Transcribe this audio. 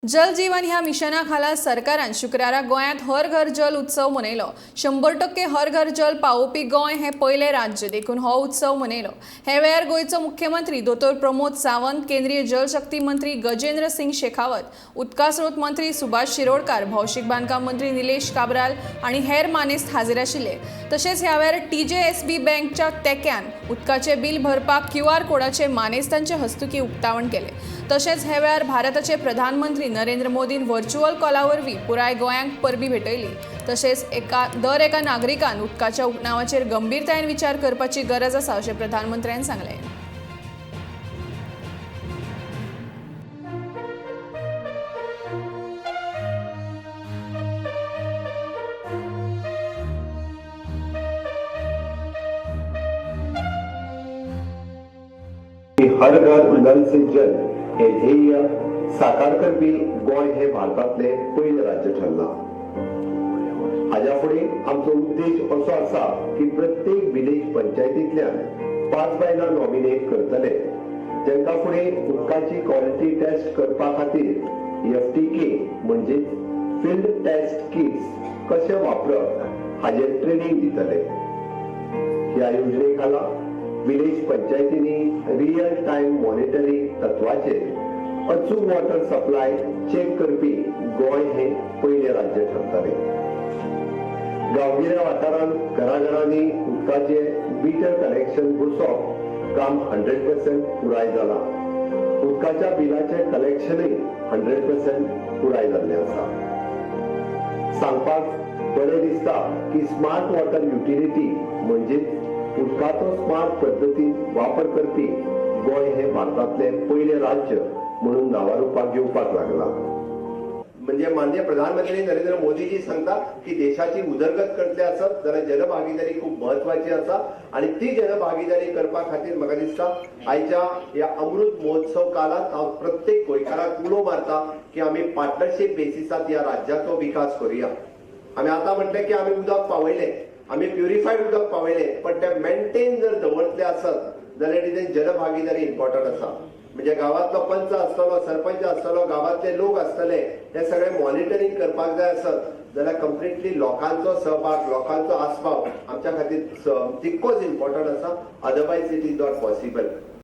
जल जीवन ह्या मिशना खाला सरकारान शुक्रारा गोंयांत हर घर जल उत्सव मनयलो। 100% हर घर जल पावोवपी गोंय हे पयले राज्य देखून हो उत्सव मनयलो। हे वेळार गोंयचो मुख्यमंत्री दोतोर प्रमोद सावंत, केंद्रीय जलशक्ती मंत्री गजेंद्र सिंग शेखावत, उदका स्रोत मंत्री सुभाष शिरोडकार, भौशीक बांदकाम मंत्री निलेश काब्राल आणि हेर मानेस्त हाजीर आशिल्ले। तशेंच ह्या वेळार TJSB बँकच्या तेक्यान उदकाचे बिल भरपाक QR कोडाचे मानेस्तांचे हस्तुकी उक्तावण केले। तशेंच हे वेळार भारताचे प्रधानमंत्री नरेंद्र मोदीन व्हर्च्युअल कॉलावरवीं पुराय गोंयांक परबी भेटयली। तशेंच दर एका नागरिकान उदकाच्या उणावाचेर गंभीरतायेन विचार करपाची गरज आसा अशें प्रधानमंत्र्यांनी सांगलें। हर घर नल से जल हे ध्येय साकार करपी गोंय हे भारतातले पयले राज्य ठरला। हाच्या फुडें आमचो उद्देश असो आसा की प्रत्येक विलेज पंचायतींतल्यान 5 बायलां नॉमिनेट करतले, जांकां फुडें उदकाची क्वॉलिटी टेस्ट करपा खातीर FTK म्हणजे फील्ड टेस्ट किट्स कशे वापरप हाचेर ट्रेनिंग दितले। ह्या योजने खाला विलेज पंचायतींनी रियल टाइम मॉनिटरिंग तत्वाचेर अचूक वॉटर सप्लाय चेक करपी गोंय हे पयले राज्य ठरतले। गांवगिऱ्या वाठारांत घराघरांनी उदकाचे मिटर कनेक्शन बसोवप काम 100% पुराय जाला। उदकाच्या बिलाचे कलेक्शनय 100% पुराय जाल्ले आसा। सांगपाक बरें दिसता की स्मार्ट वॉटर युटिलिटी म्हणजे उदकाचो स्मार्ट पद्धतीन वापर करपी गोंय हे भारतातले पयले राज्य म्हणून नावारूपाक येवपाक लागला। म्हणजे माननीय प्रधानमंत्री नरेंद्र मोदीजी सांगतात की देशाची उदरगत करतले आसत जाल्यार जनभागीदारी खूप महत्वाची आसा आणि ती जनभागीदारी करपा खातीर म्हाका दिसता आयच्या या अमृत महोत्सव काळात हांव प्रत्येक गोंयकाराक उलो मारता की आमी पार्टनरशिप बेसिसात या राज्याचो विकास करूया। आमी आता म्हटले की आमी उदक पावयले, आमी प्युरिफाईड उदक पावयले, पण ते मेंटेन जर दवरतले आसत जाल्यार तितून जनभागीदारी इम्पॉर्टंट आसा। म्हणजे गावातलो पंच आसतलो, सरपंच आसतलो, गावातले लोक आसतले, हे सगळे मॉनिटरिंग करपाक जाय आसत जाल्यार कंप्लिटली लोकांचो सहभाग, लोकांचो आस्पाव आमच्या खातीर तितकोच इम्पॉर्टंट आसा। Otherwise it is not possible.